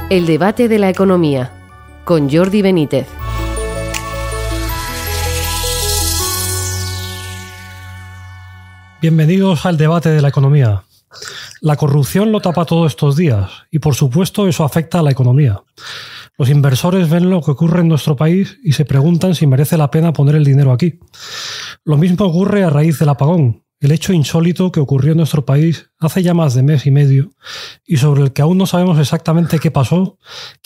El debate de la economía, con Jordi Benítez. Bienvenidos al debate de la economía. La corrupción lo tapa todo estos días y, por supuesto, eso afecta a la economía. Los inversores ven lo que ocurre en nuestro país y se preguntan si merece la pena poner el dinero aquí. Lo mismo ocurre a raíz del apagón, el hecho insólito que ocurrió en nuestro país hace ya más de mes y medio y sobre el que aún no sabemos exactamente qué pasó,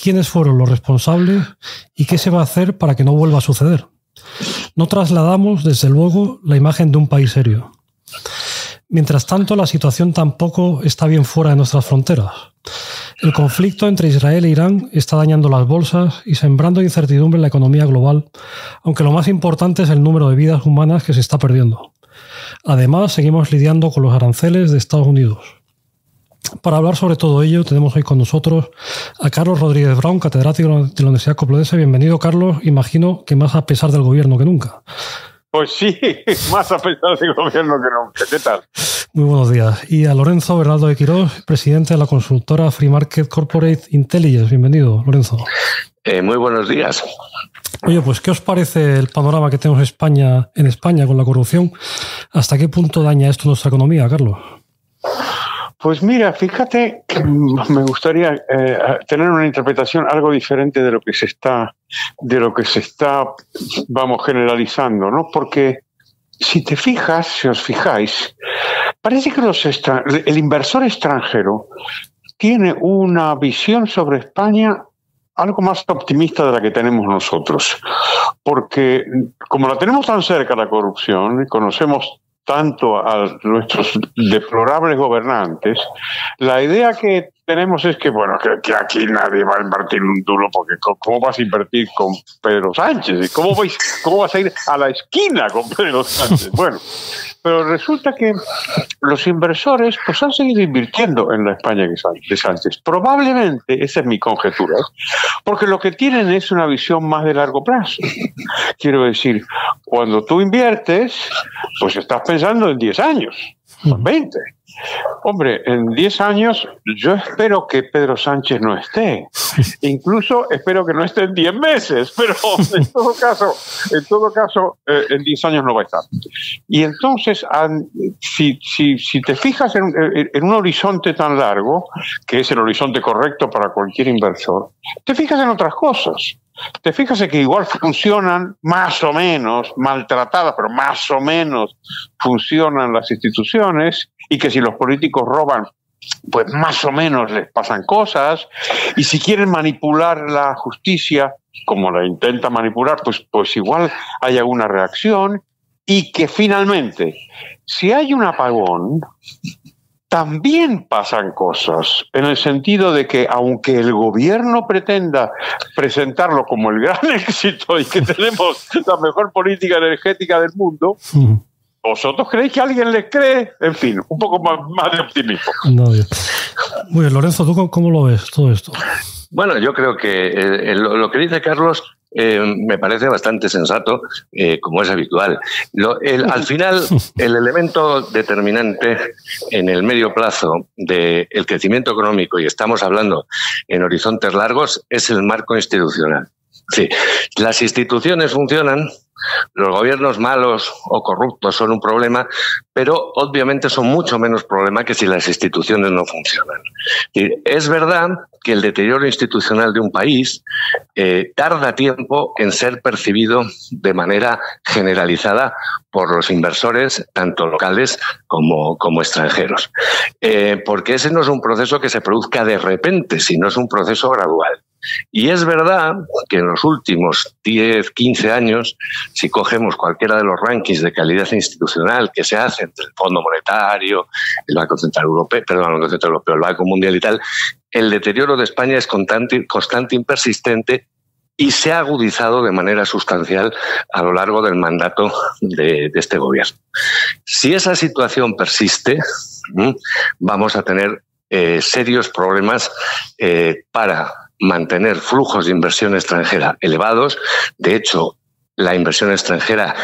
quiénes fueron los responsables y qué se va a hacer para que no vuelva a suceder. No trasladamos, desde luego, la imagen de un país serio. Mientras tanto, la situación tampoco está bien fuera de nuestras fronteras. El conflicto entre Israel e Irán está dañando las bolsas y sembrando incertidumbre en la economía global, aunque lo más importante es el número de vidas humanas que se está perdiendo. Además, seguimos lidiando con los aranceles de Estados Unidos. Para hablar sobre todo ello, tenemos hoy con nosotros a Carlos Rodríguez Brown, catedrático de la Universidad Complutense. Bienvenido, Carlos. Imagino que más a pesar del gobierno que nunca. Pues sí, más a pesar del gobierno que nunca. ¿Qué tal? Muy buenos días. Y a Lorenzo Bernaldo de Quirós, presidente de la consultora Free Market Corporate Intelligence. Bienvenido, Lorenzo. Muy buenos días. Oye, pues ¿qué os parece el panorama que tenemos en España con la corrupción? ¿Hasta qué punto daña esto nuestra economía, Carlos? Pues mira, fíjate que me gustaría tener una interpretación algo diferente de lo que se está, vamos, generalizando, ¿no? Porque si os fijáis, parece que el inversor extranjero tiene una visión sobre España algo más optimista de la que tenemos nosotros. Porque como la tenemos tan cerca la corrupción y conocemos tanto a nuestros deplorables gobernantes, la idea que tenemos es que, bueno, que aquí nadie va a invertir un duro, porque ¿cómo vas a invertir con Pedro Sánchez? ¿Cómo vas a ir a la esquina con Pedro Sánchez? Bueno, pero resulta que los inversores pues han seguido invirtiendo en la España de Sánchez. Probablemente, esa es mi conjetura, porque lo que tienen es una visión más de largo plazo. Quiero decir, cuando tú inviertes, pues estás pensando en 10 años, 20. Hombre, en 10 años yo espero que Pedro Sánchez no esté. Incluso espero que no esté en 10 meses, pero en todo caso, en 10 años no va a estar. Y entonces, si te fijas en un horizonte tan largo, que es el horizonte correcto para cualquier inversor, te fijas en otras cosas. Te fijas en que igual funcionan más o menos, maltratadas, pero más o menos funcionan las instituciones, y que si los políticos roban, pues más o menos les pasan cosas, y si quieren manipular la justicia, como la intentan manipular, pues igual hay alguna reacción, y que finalmente, si hay un apagón, también pasan cosas, en el sentido de que aunque el gobierno pretenda presentarlo como el gran éxito y que tenemos la mejor política energética del mundo, ¿vosotros creéis que alguien les cree? En fin, un poco más de optimismo. No, bien. Muy bien, Lorenzo, ¿tú cómo lo ves todo esto? Bueno, yo creo que lo que dice Carlos me parece bastante sensato, como es habitual. Al final, el elemento determinante en el medio plazo del crecimiento económico, y estamos hablando en horizontes largos, es el marco institucional. Sí, las instituciones funcionan, los gobiernos malos o corruptos son un problema, pero obviamente son mucho menos problema que si las instituciones no funcionan. Es verdad que el deterioro institucional de un país tarda tiempo en ser percibido de manera generalizada por los inversores, tanto locales como extranjeros. Porque ese no es un proceso que se produzca de repente, sino es un proceso gradual. Y es verdad que en los últimos 10, 15 años, si cogemos cualquiera de los rankings de calidad institucional que se hacen entre el Fondo Monetario, el Banco Central Europeo, el Banco Mundial y tal, el deterioro de España es constante y persistente, y se ha agudizado de manera sustancial a lo largo del mandato de este gobierno. Si esa situación persiste, vamos a tener serios problemas para mantener flujos de inversión extranjera elevados. De hecho, la inversión extranjera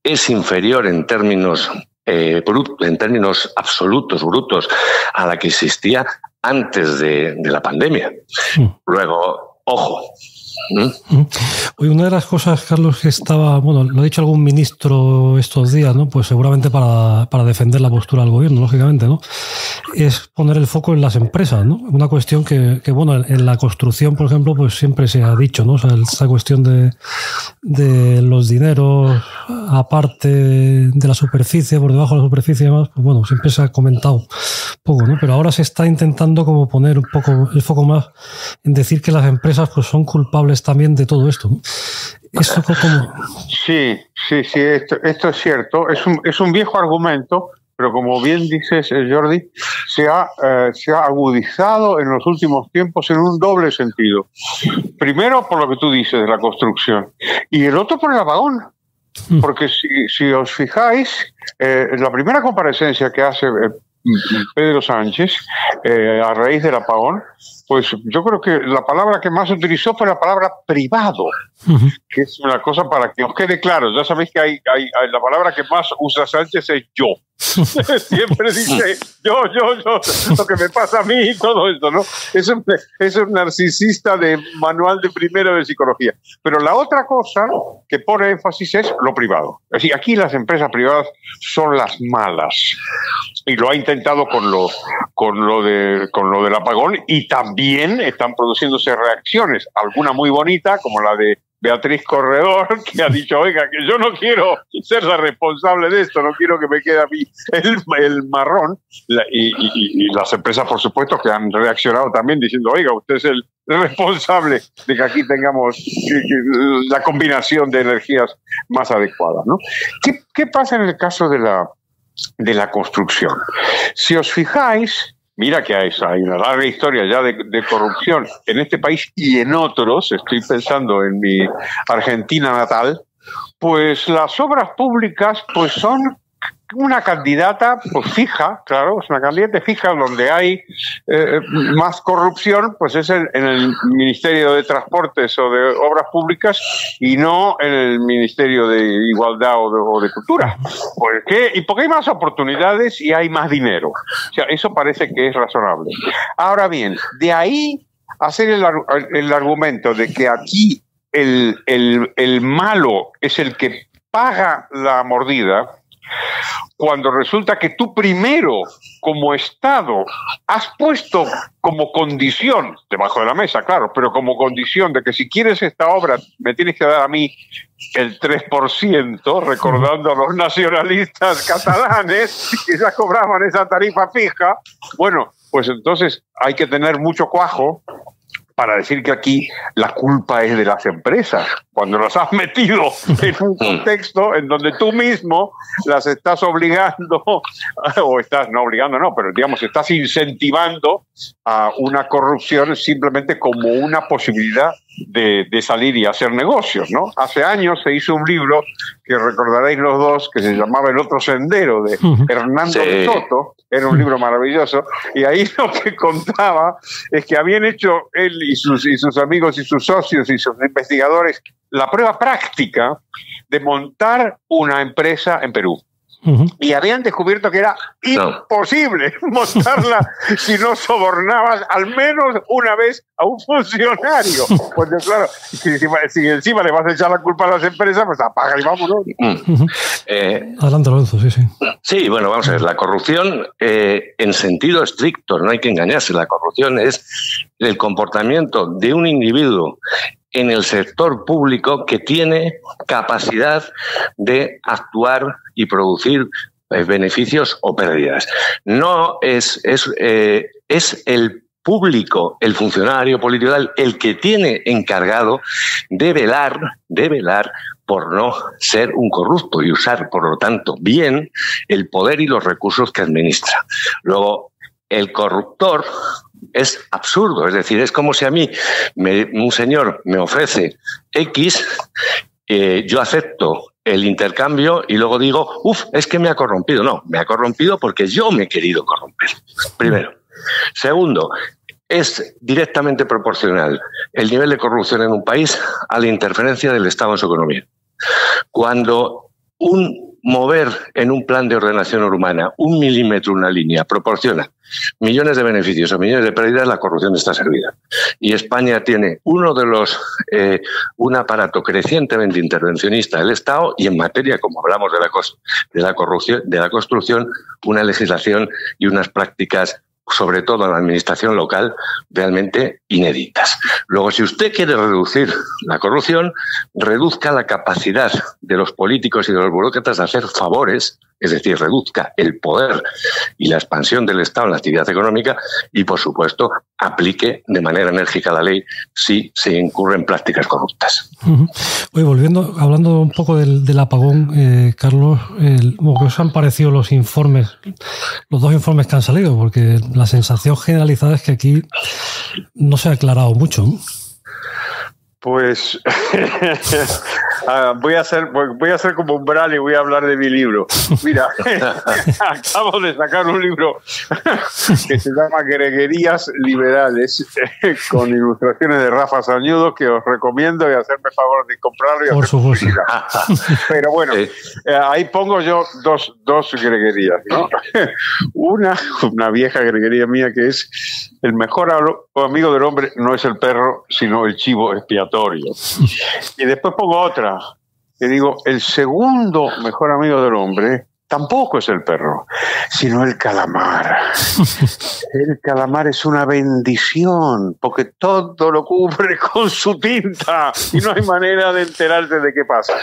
es inferior en términos absolutos, brutos, a la que existía antes de la pandemia. Luego, ojo. Hoy una de las cosas, Carlos, que estaba, bueno, lo ha dicho algún ministro estos días, ¿no? Pues seguramente para defender la postura del gobierno, lógicamente, ¿no? Es poner el foco en las empresas, ¿no? Una cuestión que bueno, en la construcción, por ejemplo, pues siempre se ha dicho, ¿no? O sea, esta cuestión de los dineros aparte de la superficie, por debajo de la superficie y demás, pues bueno, siempre se ha comentado poco, ¿no? Pero ahora se está intentando como poner un poco el foco más en decir que las empresas pues son culpables también de todo esto, ¿no? ¿Esto cómo? Sí, esto es cierto. Es un viejo argumento, pero como bien dices, Jordi, se ha agudizado en los últimos tiempos en un doble sentido. Primero, por lo que tú dices de la construcción, y el otro por el apagón. Porque si os fijáis, la primera comparecencia que hace Pedro Sánchez a raíz del apagón, pues yo creo que la palabra que más utilizó fue la palabra privado, que es una cosa para que os quede claro. Ya sabéis que hay la palabra que más usa Sánchez es yo. Siempre dice yo, lo que me pasa a mí y todo esto, ¿no? Es un narcisista de manual de primero de psicología. Pero la otra cosa que pone énfasis es lo privado. Es decir, aquí las empresas privadas son las malas. Y lo ha intentado con lo del apagón, y también están produciéndose reacciones, alguna muy bonita, como la de Beatriz Corredor, que ha dicho, oiga, que yo no quiero ser la responsable de esto, no quiero que me quede a mí el marrón, y las empresas, por supuesto, que han reaccionado también diciendo, oiga, usted es el responsable de que aquí tengamos la combinación de energías más adecuadas, ¿no? ¿Qué pasa en el caso de la construcción? Si os fijáis, mira que hay una larga historia ya de corrupción en este país y en otros, estoy pensando en mi Argentina natal, pues las obras públicas pues son una candidata pues fija, claro, es una candidata fija. Donde hay más corrupción, pues es en el Ministerio de Transportes o de Obras Públicas, y no en el Ministerio de Igualdad o de Cultura. ¿Por qué? Y porque hay más oportunidades y hay más dinero. O sea, eso parece que es razonable. Ahora bien, de ahí hacer el argumento de que aquí el malo es el que paga la mordida, cuando resulta que tú primero, como Estado, has puesto como condición, debajo de la mesa, claro, pero como condición de que si quieres esta obra me tienes que dar a mí el 3%, recordando a los nacionalistas catalanes que ya cobraban esa tarifa fija. Bueno, pues entonces hay que tener mucho cuajo para decir que aquí la culpa es de las empresas, cuando las has metido en un contexto en donde tú mismo las estás obligando, o estás no obligando, no, pero digamos, estás incentivando a una corrupción simplemente como una posibilidad de salir y hacer negocios, ¿no? Hace años se hizo un libro que recordaréis los dos, que se llamaba El otro sendero, de Hernando de Soto. Era un libro maravilloso, y ahí lo que contaba es que habían hecho él y sus amigos y sus socios y sus investigadores la prueba práctica de montar una empresa en Perú. Y habían descubierto que era imposible montarla si no sobornabas al menos una vez a un funcionario. Pues claro, si encima le vas a echar la culpa a las empresas, pues apaga y vámonos. Adelante, Lorenzo, sí. Sí, bueno, vamos a ver, la corrupción en sentido estricto, no hay que engañarse, la corrupción es el comportamiento de un individuo en el sector público que tiene capacidad de actuar y producir beneficios o pérdidas. No es el público, el funcionario político, el que tiene encargado de velar por no ser un corrupto y usar, por lo tanto, bien el poder y los recursos que administra. Luego, el corruptor es absurdo, es decir, es como si a mí un señor me ofrece X, yo acepto el intercambio y luego digo, es que me ha corrompido. No, me ha corrompido porque yo me he querido corromper, primero. Segundo, es directamente proporcional el nivel de corrupción en un país a la interferencia del Estado en su economía. Cuando un mover en un plan de ordenación urbana 1 milímetro una línea proporciona millones de beneficios o millones de pérdidas, la corrupción está servida. Y España tiene un aparato crecientemente intervencionista del Estado y en materia, como hablamos de la corrupción, de la construcción, una legislación y unas prácticas, sobre todo en la administración local, realmente inéditas. Luego, si usted quiere reducir la corrupción, reduzca la capacidad de los políticos y de los burócratas de hacer favores, es decir, reduzca el poder y la expansión del Estado en la actividad económica y, por supuesto, aplique de manera enérgica la ley si se incurren prácticas corruptas. Oye, hablando un poco del apagón, Carlos, ¿qué os han parecido los informes, los 2 informes que han salido? Porque la sensación generalizada es que aquí no se ha aclarado mucho, ¿no? Pues voy a hacer como Umbral y voy a hablar de mi libro. Mira, acabo de sacar un libro que se llama Greguerías Liberales, con ilustraciones de Rafa Sañudo, que os recomiendo y hacerme favor de comprarlo y por supuesto. Pero bueno, ahí pongo yo dos greguerías, ¿no? Una vieja greguería mía que es: el mejor amigo del hombre no es el perro, sino el chivo expiatorio. Y después pongo otra, que digo, el segundo mejor amigo del hombre tampoco es el perro, sino el calamar. El calamar es una bendición, porque todo lo cubre con su tinta y no hay manera de enterarse de qué pasa.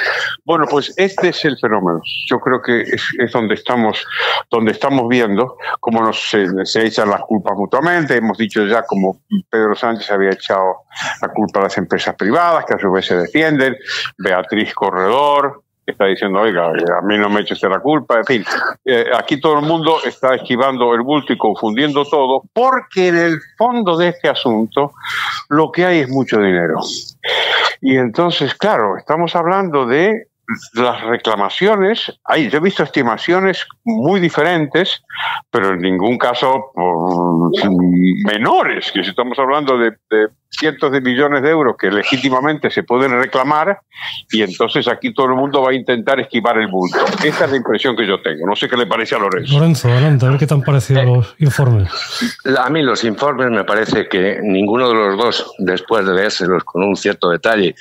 Bueno, pues este es el fenómeno. Yo creo que es donde estamos viendo cómo se echan las culpas mutuamente. Hemos dicho ya como Pedro Sánchez había echado la culpa a las empresas privadas, que a su vez se defienden. Beatriz Corredor está diciendo, oiga, a mí no me eche usted la culpa. En fin, aquí todo el mundo está esquivando el bulto y confundiendo todo, porque en el fondo de este asunto lo que hay es mucho dinero. Y entonces, claro, estamos hablando de las reclamaciones. Yo he visto estimaciones muy diferentes, pero en ningún caso menores, que si estamos hablando de cientos de millones de euros que legítimamente se pueden reclamar, y entonces aquí todo el mundo va a intentar esquivar el bulto. Esta es la impresión que yo tengo. No sé qué le parece a Lorenzo. Lorenzo, adelante, a ver qué te han parecido los informes. A mí los informes me parece que ninguno de los dos, después de leérselos con un cierto detalle,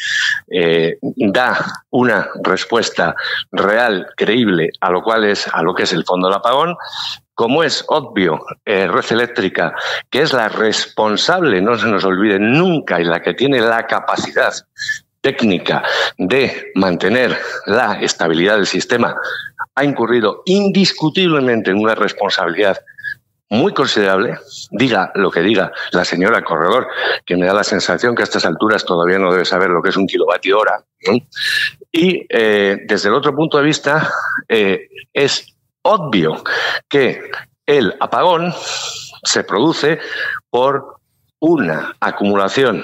da una respuesta real, creíble, a lo que es el fondo del apagón. Como es obvio, Red Eléctrica, que es la responsable, no se nos olvide nunca, y la que tiene la capacidad técnica de mantener la estabilidad del sistema, ha incurrido indiscutiblemente en una responsabilidad muy considerable, diga lo que diga la señora Corredor, que me da la sensación que a estas alturas todavía no debe saber lo que es un kilovatio hora, ¿no? Y desde el otro punto de vista, es obvio que el apagón se produce por una acumulación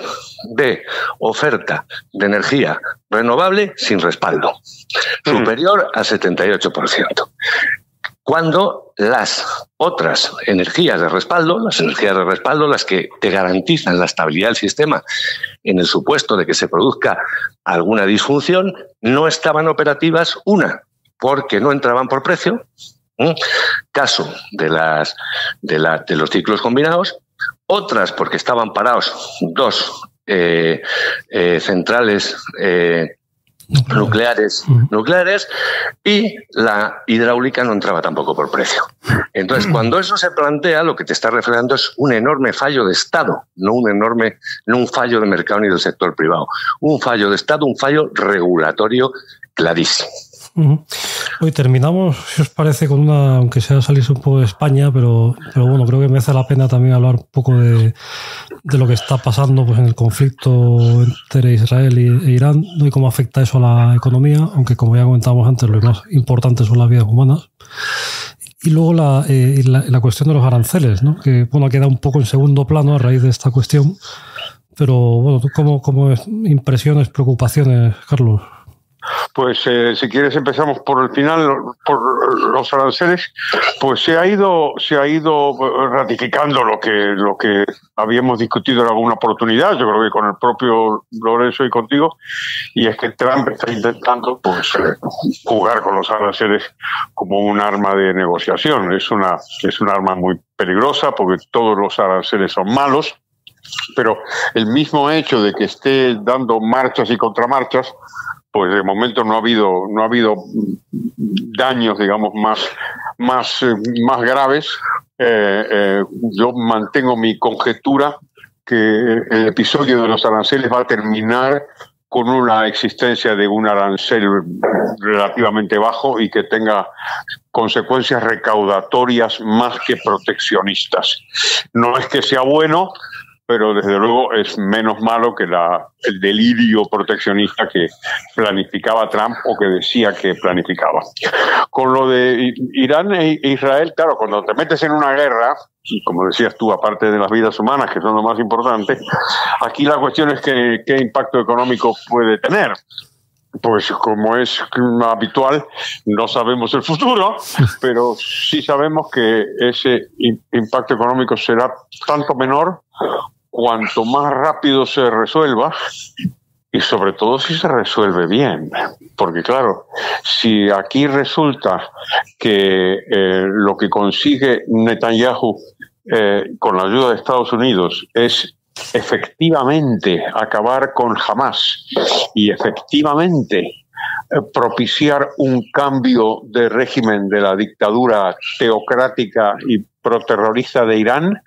de oferta de energía renovable sin respaldo, superior al 78%. Cuando las otras energías de respaldo, las que te garantizan la estabilidad del sistema en el supuesto de que se produzca alguna disfunción, no estaban operativas, porque no entraban por precio, caso de los ciclos combinados, otras porque estaban parados 2 centrales nucleares, y la hidráulica no entraba tampoco por precio. Entonces, cuando eso se plantea, lo que te está reflejando es un enorme fallo de Estado, no un fallo de mercado ni del sector privado, un fallo de Estado, un fallo regulatorio clarísimo. Hoy terminamos, si os parece, con aunque sea salirse un poco de España, pero bueno, creo que merece la pena también hablar un poco de lo que está pasando pues en el conflicto entre Israel e Irán, ¿no? Y cómo afecta eso a la economía, aunque como ya comentábamos antes, lo más importante son las vidas humanas. Y luego la cuestión de los aranceles, ¿no? Que bueno, ha quedado un poco en segundo plano a raíz de esta cuestión. Pero bueno, ¿tú cómo impresiones, preocupaciones, Carlos? pues si quieres empezamos por el final, por los aranceles. Pues se ha ido ratificando lo que habíamos discutido en alguna oportunidad, yo creo que con el propio Lorenzo y contigo, y es que Trump está intentando pues jugar con los aranceles como un arma de negociación. Es un arma muy peligrosa porque todos los aranceles son malos, pero el mismo hecho de que esté dando marchas y contramarchas, pues de momento no ha habido daños, digamos, más graves. Yo mantengo mi conjetura que el episodio de los aranceles va a terminar con una existencia de un arancel relativamente bajo y que tenga consecuencias recaudatorias más que proteccionistas. No es que sea bueno, pero desde luego es menos malo que el delirio proteccionista que planificaba Trump o que decía que planificaba. Con lo de Irán e Israel, claro, cuando te metes en una guerra, y como decías tú, aparte de las vidas humanas, que son lo más importante, aquí la cuestión es qué impacto económico puede tener. Pues como es habitual, no sabemos el futuro, pero sí sabemos que ese impacto económico será tanto menor cuanto más rápido se resuelva y sobre todo si se resuelve bien. Porque claro, si aquí resulta que lo que consigue Netanyahu con la ayuda de Estados Unidos es efectivamente acabar con Hamás y efectivamente propiciar un cambio de régimen de la dictadura teocrática y proterrorista de Irán,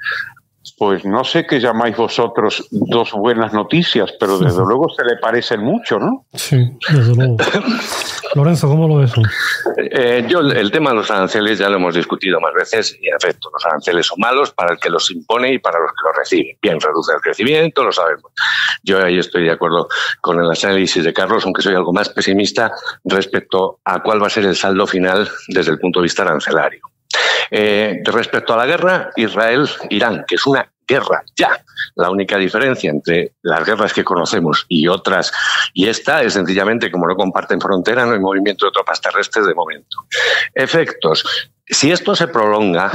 pues no sé qué llamáis vosotros dos buenas noticias, pero desde luego se le parecen mucho, ¿no? Sí, desde luego. Lorenzo, ¿cómo lo ves? Yo el tema de los aranceles ya lo hemos discutido más veces y en efecto los aranceles son malos para el que los impone y para los que los reciben. Bien, reduce el crecimiento, lo sabemos. Yo ahí estoy de acuerdo con el análisis de Carlos, aunque soy algo más pesimista respecto a cuál va a ser el saldo final desde el punto de vista arancelario. Respecto a la guerra Israel-Irán, que es una guerra ya. La única diferencia entre las guerras que conocemos y otras, y esta es sencillamente como no comparten frontera, no hay movimiento de tropas terrestres de momento. Efectos. Si esto se prolonga,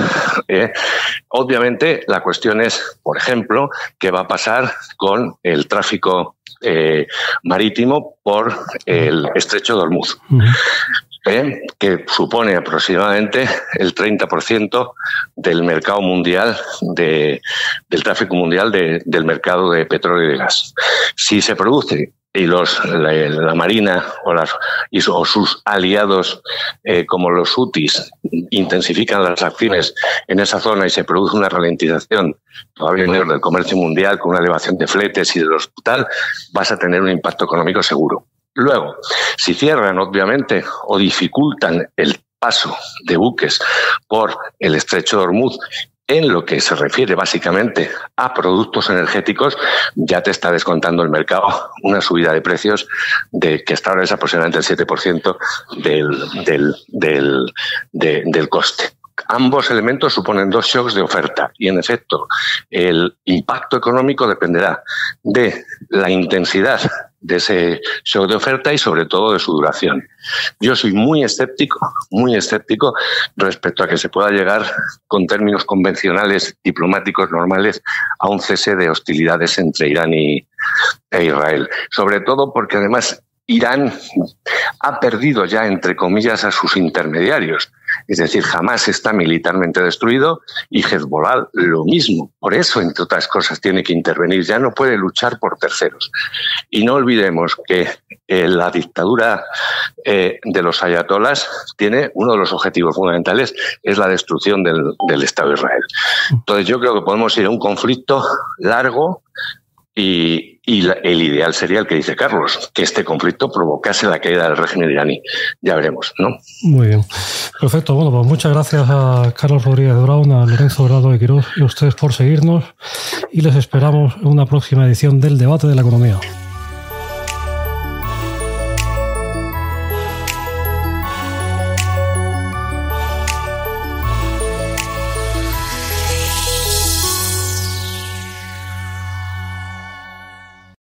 obviamente la cuestión es, por ejemplo, qué va a pasar con el tráfico marítimo por el estrecho de Hormuz. Que supone aproximadamente el 30% del mercado mundial, del tráfico mundial del mercado de petróleo y de gas. Si se produce y la Marina o sus aliados como los Hutis intensifican las acciones en esa zona y se produce una ralentización todavía mayor del comercio mundial con una elevación de fletes y de los tal, vas a tener un impacto económico seguro. Luego, si cierran, obviamente, o dificultan el paso de buques por el estrecho de Hormuz, en lo que se refiere básicamente a productos energéticos, ya te está descontando el mercado una subida de precios que hasta ahora es aproximadamente el 7% del coste. Ambos elementos suponen dos shocks de oferta y, en efecto, el impacto económico dependerá de la intensidad de ese shock de oferta y, sobre todo, de su duración. Yo soy muy escéptico respecto a que se pueda llegar, con términos convencionales, diplomáticos normales, a un cese de hostilidades entre Irán e Israel. Sobre todo porque, además, Irán ha perdido ya, entre comillas, a sus intermediarios. Es decir, Hamás está militarmente destruido y Hezbollah lo mismo. Por eso, entre otras cosas, tiene que intervenir. Ya no puede luchar por terceros. Y no olvidemos que la dictadura de los ayatolás tiene uno de los objetivos fundamentales, es la destrucción del Estado de Israel. Entonces yo creo que podemos ir a un conflicto largo y el ideal sería el que dice Carlos, que este conflicto provocase la caída del régimen iraní. Ya veremos, ¿no? Muy bien. Perfecto. Bueno, pues muchas gracias a Carlos Rodríguez de Braun, a Lorenzo Grado de Quirós y a ustedes por seguirnos y les esperamos en una próxima edición del Debate de la Economía.